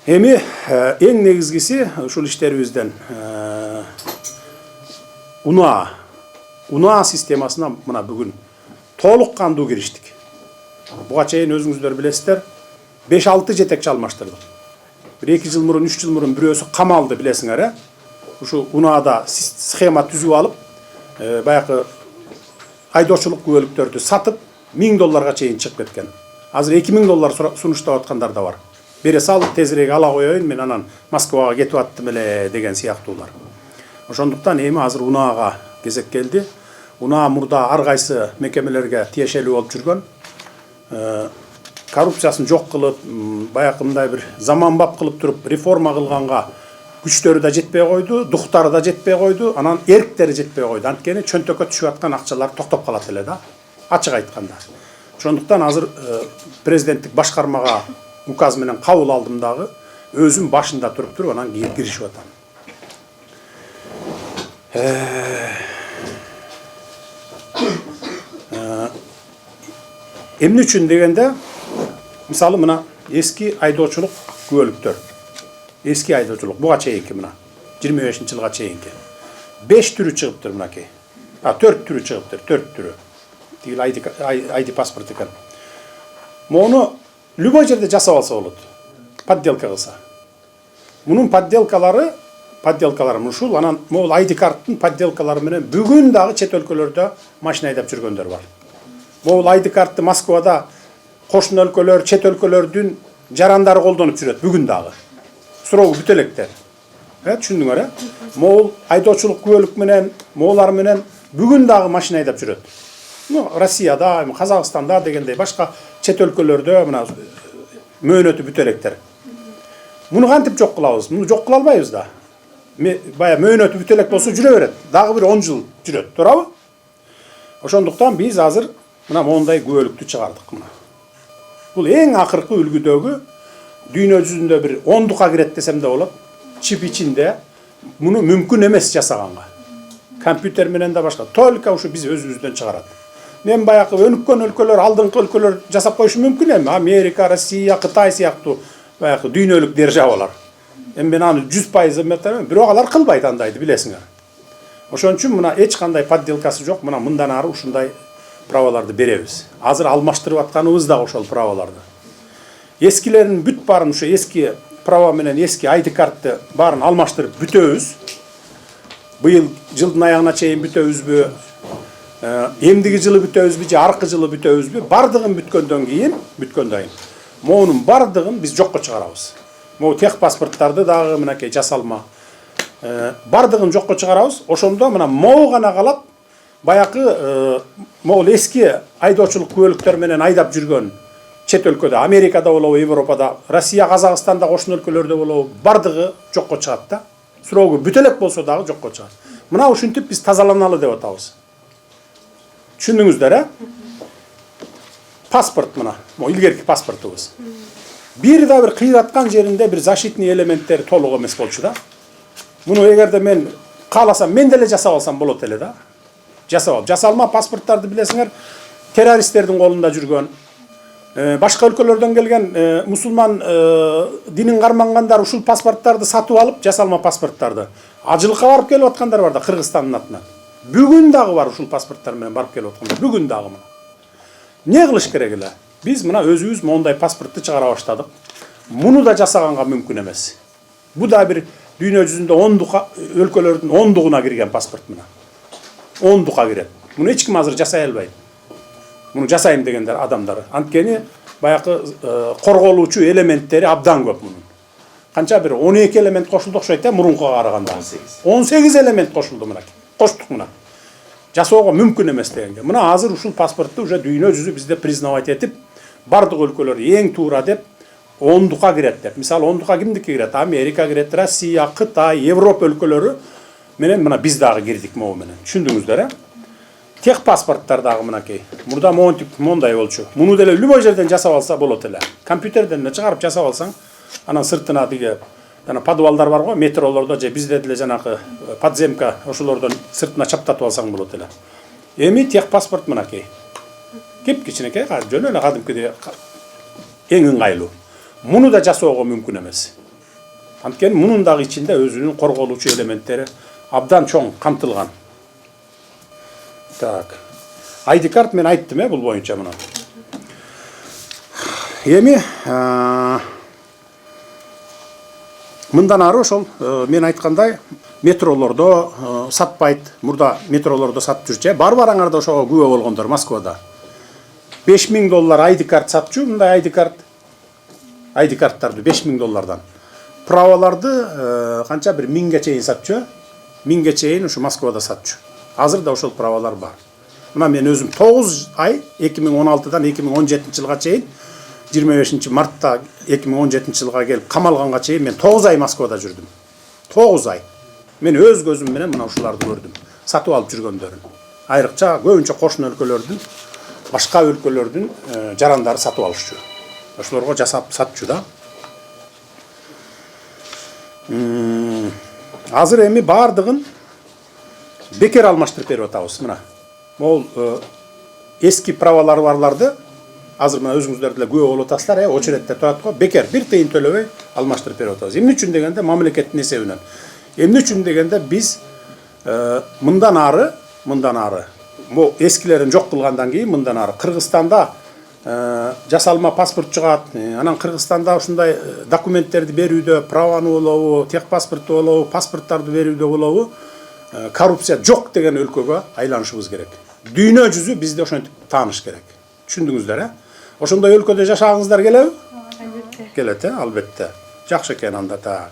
Эми эң негизгиси ушул иштерибизден унаа системасына мына бүгүн толук кандуу кириштик. Буга чейин өзүңүздөр билесиздер, 5-6 жетекчи алмаштырдык. 1-2 жыл мурун, 3 жыл мурун бирөөсү камалды, билесиңер, ушу унаада схема түзүп алып, баягы айдоочулук күбөлүктөрдү сатып, $1000 чейин чыгып кеткен. Азыр $2000 сунуштап аткандар да бар. Бере сал, тезирээк ала коеюн, мен анан Москвага кетип аттым эле деген сыяктуулар. Ошондуктан эми азыр унаага кезек келди. Унаа мурда ар кайсы мекемелерге тиешелүү болуп жүргөн. Коррупциясын жок кылып, баягы мындай бир заманбап кылып туруп реформа кылганга күчтөрү да жетпей койду, дуктары да жетпей койду, анан эрктери жетпей койду. Анткени чөнтөккө түшүп аткан акчалар токтоп калат эле да, ачык айтканда. Ошондуктан азыр президенттик башкармага указ менен кабыл алдым дагы, өзүм башында туруп анан киришип атам. Эмне үчүн дегенде, мисалы мына эски айдоочулук күбөлүктөр. Эски айдоочулук буга чейинки мына 25-жылга чейинки 5 түрү чыгыптыр мынакей. 4 түрү чыгыптыр, 4 түрү. Тигил ID паспорт экен. Мону любой жерде жасап алса болот. Подделка кылса. Мунун подделкалары ушул, анан могул ID карттын подделкалары менен бүгүн дагы чет өлкөлөрдө машина айдап жүргөндөр бар. Могул ID картты Москвада кошуна өлкөлөр, чет өлкөлөрдүн жарандары колдонуп жүрөт бүгүн дагы. Суроо бүтөлектер. Түшүндүңөр, могул айдоочулук күбөлүк менен, моулар менен бүгүн дагы машина айдап жүрөт. Россияда, Казакстанда дегендей башка чет өлкөлөрдө мына мөөнөтү бүтөлектер. Муну кантип жок кылабыз? Муну жок кыла албайбыз да. Бая мөөнөтү бүтөлек болсо жүрө берет. Дагы бир 10 жыл жүрөт, туурабы? Ошондуктан биз азыр мына мондай күбөлүктү чыгардык мына. Бул эң акыркы үлгүдөгү дүйнө жүзүндө бир 10-дукка кирет десем да болот. Чип ичинде муну мүмкүн эмес жасаганга. Компьютер менен да башка. Только ушу биз өзүбүздөн чыгарат. Мен баягы өнүккөн өлкөлөр, алдыңкы өлкөлөр жасап коюшу мүмкүн эми. Америка, Россия, Кытай сыяктуу баягы дүйнөлүк державалар. Эми мен аны 100% эметем, бирок алар кылбайт андайды, билесиңер. Ошон үчүн мына эч кандай подделкасы жок. Мына мындан ары ушундай праваларды беребиз. Азыр алмаштырып атканыбыз да ошол праваларды. Эскилерин бүт баарын ушу эски права менен эски ID картты баарын алмаштырып бүтөбүз. Быйыл жылдын аягына чейин бүтөбүзбү? Эмдиги жылы бүтөбүзбү же аркы жылы бүтөбүзбү? Бардыгын бүткөндөн кийин, моунун бардыгын биз жокко чыгарабыз. Могу тех паспорттарды дагы мынакей жасалма. Бардыгын жокко чыгарабыз. Ошондо мына могу гана калат. Баягы могул эски айдоочулук күбөлүктөр менен айдап жүргөн чет өлкөдө, Америкада болобу, Европада, Россия, Казакстанда кошуна өлкөлөрдө болобу, бардыгы жокко чыгат да. Суроого бүтөлөк болсо дагы жокко чыгат. Мына ушинтип биз тазаланалы деп атабыз. Түшүндүңүздөр, Паспорт мына, илгерки паспортубуз. Бир да бир кыйраткан жеринде бир защитный элементтер толук эмес болчу да. Муну эгерде мен кааласам, мен деле жасап алсам болот эле да. Жасалма паспорттарды билесиңер, террористтердин колунда жүргөн, башка өлкөлөрдөн келген мусулман динин кармангандар ушул паспорттарды сатып алып, жасалма паспорттарды ажылыкка барып келип аткандар бар да, Кыргызстандын атынан. Бүгүн дагы бар ушул паспорттар менен барып келип аткандар. Бүгүн дагы мына. Не кылыш керек эле? Биз мына өзүбүз мондай паспортты чыгара баштадык. Муну да жасаганга мүмкүн эмес. Бу да бир дүйнө жүзүндө 10 өлкөлөрдүн 10-дугуна кирген паспорт мына. 10-дукка кирет. Муну эч ким азыр жасай албайт. Муну жасайм дегендер адамдар. Анткени баягы корголуучу элементтери абдан көп мунун. Канча бир 12 элемент кошулду окшойт мурункуга караганда. 18 элемент кошулду мына. Коштук мына. Жасоого мүмкүн эмес дегенге. Мына азыр ушул паспортты уже дүйнө жүзү бизде признавать этип, бардык өлкөлөр эң туура деп 10-дукка кирет деп. Мисалы 10-дукка кимдики кирет? Америка кирет, Россия, Кытай, Европа өлкөлөрү менен мына биз дагы кирдик могу менен. Түшүндүңүздөр, Тех паспорттар дагы мынакей. Мурда мондай болчу. Муну деле любой жерден жасап алса болот эле. Компьютерден чыгарып жасап алсаң, анан сыртына диге подвалдар бар го, метролордо же бизде деле жанагы подземка ошолордон сыртына чаптатып алсаң болот эле. Эми тех паспорт мынакей. Кеп-кичинекей, жөн эле кадимкидей эң ыңгайлуу. Муну да жасоого мүмкүн эмес. Анткени мунун дагы ичинде өзүнүн корголуучу элементтери абдан чоң камтылган. Так. ID карт мен айттым бул боюнча мына. Эми мындан ары ошол мен айткандай метролордо сатпайт. Мурда метролордо сатып жүрчү. Бар бараңарда ошого күбө болгондор Москвада. $5000 ID карт сатчу, мындай ID карттарды $5000. Праваларды канча бир 1000ге чейин сатчу. 1000ге чейин ушу Москвада сатчу. Азыр да ошол правалар бар. Мына мен өзүм 9 ай 2016дан 2017 жылга чейин 25 мартта 2017 жылга келип камалганга чейин мен 9 ай Москвада жүрдүм. 9 ай. Мен өз көзүм менен мына ушуларды көрдүм. Сатып алып жүргөндөрүн. Айрыкча көбүнчө кошуна өлкөлөрдүн, башка өлкөлөрдүн жарандары сатып алышчу. Ошолорго жасап сатчу да. Азыр эми бардыгын бекер алмаштырып берип атабыз мына. Ол эски правалары барларды азыр мына өзүңүздөр деле күбө болуп атасыздар, очередте турат го, бекер бир тыйын төлөбөй алмаштырып берип атабыз. Эмне үчүн дегенде мамлекеттин эсебинен. Эмне үчүн дегенде биз мындан ары бул эскилерин жок кылгандан кийин мындан ары Кыргызстанда жасалма паспорт чыгат. Анан Кыргызстанда ушундай документтерди берүүдө праваны болобу, техпаспортту болобу, паспорттарды берүүдө болобу коррупция жок деген өлкөгө айланышыбыз керек. Дүйнө жүзү бизди ошентип тааныш керек. Түшүндүңүздөр, Ошондой өлкөдө жашагыңыздар келеби? Албетте. Келет, албетте. Жакшы экен анда та.